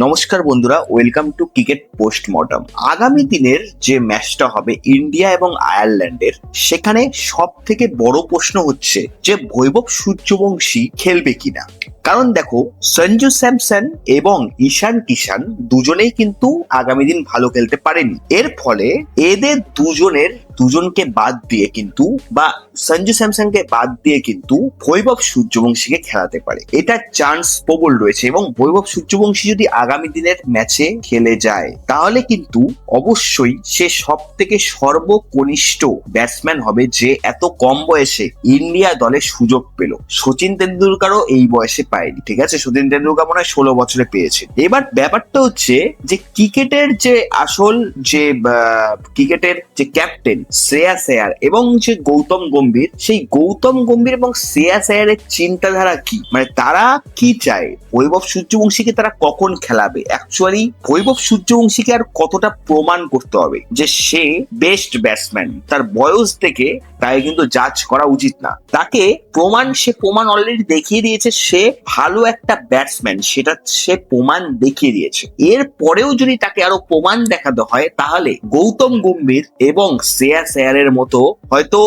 নমস্কার বন্ধুরা, welcome to cricket post-mortem. আগামী দিনের যে ম্যাচটা হবে ইন্ডিয়া এবং আয়ারল্যান্ডের, সেখানে সব থেকে বড় প্রশ্ন হচ্ছে যে বৈভব সূর্যবংশী খেলবে কিনা। কারণ দেখো, সঞ্জু স্যামসন এবং ঈশান কিষান দুজনেই কিন্তু আগামী দিন ভালো খেলতে পারেনি। এর ফলে এদের দুজনকে বাদ দিয়ে কিন্তু, বা সঞ্জু স্যামসনকে বাদ দিয়ে কিন্তু বৈভব সূর্যবংশীকে খেলাতে পারে, এটা চান্স প্রবল রয়েছে। এবং বৈভব সূর্যবংশী যদি আগামী দিনের ম্যাচে খেলে যায়, তাহলে কিন্তু অবশ্যই সে সব থেকে সর্বকনিষ্ঠ ব্যাটসম্যান হবে যে এত কম বয়সে ইন্ডিয়া দলে সুযোগ পেল। সচিন তেন্ডুলকারও এই বয়সে পায়নি, ঠিক আছে? সচিন তেন্ডুলকার মনে হয় 16 বছরে পেয়েছে। এবার ব্যাপারটা হচ্ছে যে ক্রিকেটের যে আসল যে ক্রিকেটের যে ক্যাপ্টেন শ্রেয়াস আয়ার এবং যে গৌতম গম্ভীর, সেই গৌতম গম্ভীর এবং শ্রেয়াস আয়ারের চিন্তাধারা কি, মানে তারা কি চায়, বৈভব সূর্যবংশীকে তারা কখন খেলাবে। অ্যাকচুয়ালি বৈভব সূর্যবংশীকে আর কতটা প্রমাণ করতে হবে যে সে বেস্ট ব্যাটসম্যান, তার বয়স থেকে তাই কিন্তু জাজ করা উচিত না। তাকে সে প্রমাণ অলরেডি দেখিয়ে দিয়েছে, সে ভালো একটা ব্যাটসম্যান, সেটা সে প্রমাণ দেখিয়ে দিয়েছে। এর পরেও যদি তাকে আরো প্রমাণ দেখাতে হয়, তাহলে গৌতম গম্ভীর এবং শ্রেয়াস আয়ারের মতো হয়তো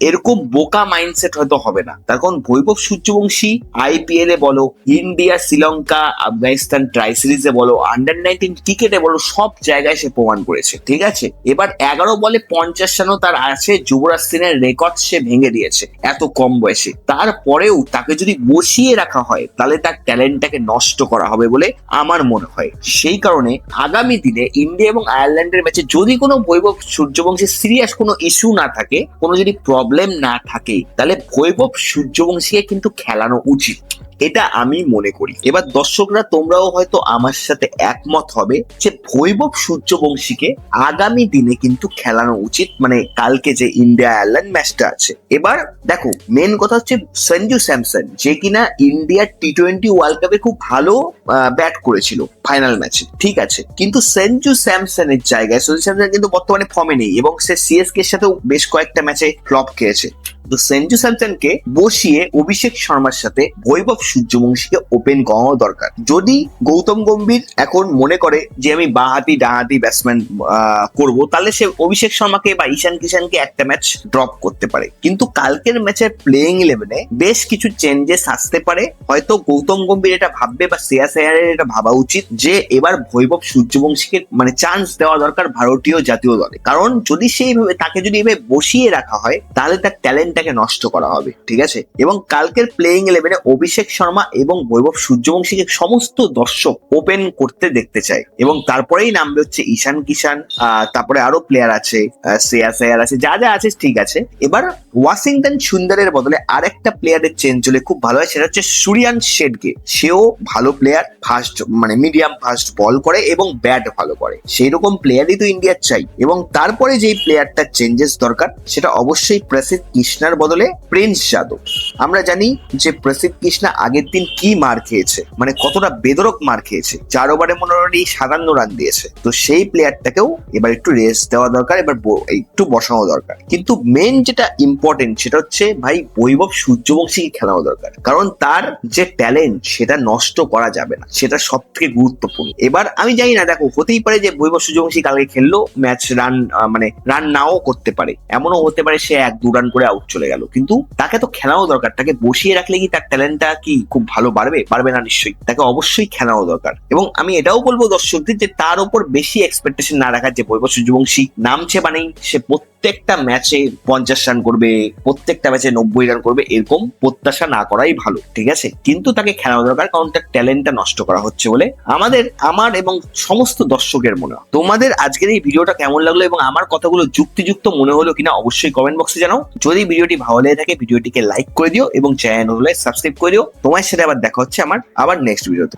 এরকম বোকা মাইন্ডসেট হয়তো হবে না। তার কারণ বৈভব সূর্যবংশী আইপিএল এ বলো, ইন্ডিয়া, শ্রীলঙ্কা, আফগানিস্তান ট্রাই সিরিজে বলো, আন্ডার-19 ক্রিকেটে বলো, সব জায়গায় সে প্রমাণ করেছে, ঠিক আছে? এবার 11 বলে 50 রানও তার আছে, যুবরাজ সিংয়ের রেকর্ড সে ভেঙে দিয়েছে এত কম বয়সে। তারপরেও তাকে যদি বসিয়ে রাখা হয়, তাহলে তার ট্যালেন্টটাকে নষ্ট করা হবে বলে আমার মনে হয়। সেই কারণে আগামী দিনে ইন্ডিয়া এবং আয়ারল্যান্ডের ম্যাচে যদি কোনো বৈভব সূর্যবংশী সিরিয়াস কোনো ইস্যু না থাকে, কোনো যদি প্রবলেম না থাকে, তাহলে বৈভব সূর্যবংশীকে কিন্তু খেলানো উচিত, এটা আমি মনে করি। এবার দর্শকরা তোমরাও হয়তো আমার সাথে একমত হবে যে বৈভব সূর্যবংশীকে আগামী দিনে কিন্তু খেলানো উচিত, মানে কালকে যে ইন্ডিয়া আয়ারল্যান্ড ম্যাচটা আছে। এবার দেখো, মেন কথা হচ্ছে সঞ্জু স্যামসন, যে কিনা ইন্ডিয়ার টি-20 ওয়ার্ল্ড কাপে খুব ভালো ব্যাট করেছিল ফাইনাল ম্যাচে, ঠিক আছে? কিন্তু সঞ্জু স্যামসনের জায়গায় সঞ্জু স্যামসন কিন্তু বর্তমানে ফর্মে নেই এবং সে সিএসকে এর সাথেও বেশ কয়েকটা ম্যাচে ফ্লপ খেয়েছে। তো সঞ্জু স্যামসনকে বসিয়ে অভিষেক শর্মার সাথে বৈভব সূর্যবংশীকে ওপেন করানো দরকার। যদি গৌতম গম্ভীর এখন মনে করে যে আমি বাঁহাতি ডানহাতি ব্যাটসম্যান করব, তাহলে সে অভিষেক শর্মাকে বা ঈশান কিষানকে একটা ম্যাচ ড্রপ করতে পারে। কিন্তু কালকের ম্যাচের প্লেইং 11-এ বেশ কিছু চেঞ্জেস আসতে পারে। হয়তো গৌতম গম্ভীর এটা ভাববে, বা শ্রেয়াস আয়ারের এটা ভাবা উচিত যে এবার বৈভব সূর্যবংশীকে মানে চান্স দেওয়া দরকার ভারতীয় জাতীয় দলে। কারণ যদি তাকে যদি এভাবে বসিয়ে রাখা হয়, তাহলে তার ট্যালেন্টটাকে নষ্ট করা হবে, ঠিক আছে? এবং কালকের প্লেইং 11-এ অভিষেক শর্মা এবং বৈভব সূর্যবংশীকে সমস্ত দর্শক ওপেন করতে দেখতে চায়। এবং তারপরেই নামবে হচ্ছে ঈশান কিষান, তারপরে আরো প্লেয়ার আছে, শ্রেয়াস আয়ার আছে, যা যা আছে, ঠিক আছে। এবার ওয়াশিংটন সুন্দরের বদলে আরেকটা প্লেয়ারের চেঞ্জ হলে খুব ভালো হয়, সেটা হচ্ছে সুরিয়ান শেডকে। সেও ভালো প্লেয়ার, ফাস্ট মানে মিডিয়াম ফাস্ট বল করে এবং ব্যাট ভালো করে, সেই রকম প্লেয়ারই তো ইন্ডিয়ার চাই। এবং তারপরে যেই প্লেয়ারটার চেঞ্জেস দরকার, সেটা অবশ্যই প্রসিদ্ধ কৃষ্ণার বদলে প্রিন্স যাদব। আমরা জানি যে প্রসিদ্ধ কৃষ্ণা আগের দিন কি মার খেয়েছে, মানে কতটা বেদরক মার খেয়েছে, 4 ওভারে মোটামুটি 57 রান দিয়েছে। তো সেই প্লেয়ারটাকেও এবার একটু রেস্ট দেওয়া দরকার, এবার একটু বসানো দরকার। কিন্তু মেন যেটা ইম্পর্টেন্ট, সেটা হচ্ছে ভাই বৈভব সূর্যবংশীকে খেলানো দরকার। কারণ তার যে ট্যালেন্ট, সেটা নষ্ট করা যাবে না, সেটা সব থেকে গুরুত্বপূর্ণ। এবার আমি জানি না, দেখো, হতেই পারে যে বৈভব সূর্যবংশী কালকে খেললো, ম্যাচ রান নাও করতে পারে, এমনও হতে পারে সে 1-2 রান করে আউট চলে গেল। কিন্তু তাকে তো খেলানো দরকার। তাকে বসিয়ে রাখলে কি তার ট্যালেন্টটা কি খুব ভালো পারবে না? নিশ্চয়ই তাকে অবশ্যই খেলানো দরকার। এবং আমি এটাও বলবো দর্শকদের যে তার উপর বেশি এক্সপেকটেশন না রাখার, যে বৈভব সূর্যবংশী নামছে মানেই সে প্রত্যেকটা ম্যাচে 50 রান করবে, প্রত্যেকটা ম্যাচে 90 রান করবে, এরকম প্রত্যাশা না করাই ভালো, ঠিক আছে? কিন্তু তাকে খেলানো দরকার, কারণ তার ট্যালেন্টটা নষ্ট করা হচ্ছে বলে আমার এবং সমস্ত দর্শকের মনে হয়। তোমাদের আজকের এই ভিডিওটা কেমন লাগলো এবং আমার কথাগুলো যুক্তিযুক্ত মনে হলো কিনা অবশ্যই কমেন্ট বক্সে জানাও। যদি ভিডিওটি ভালো লেগে থাকে, ভিডিওটিকে লাইক করে দিও এবং চ্যানেল সাবস্ক্রাইব করে দিও। তোমার সাথে আবার দেখা হচ্ছে আমার নেক্সট ভিডিওতে।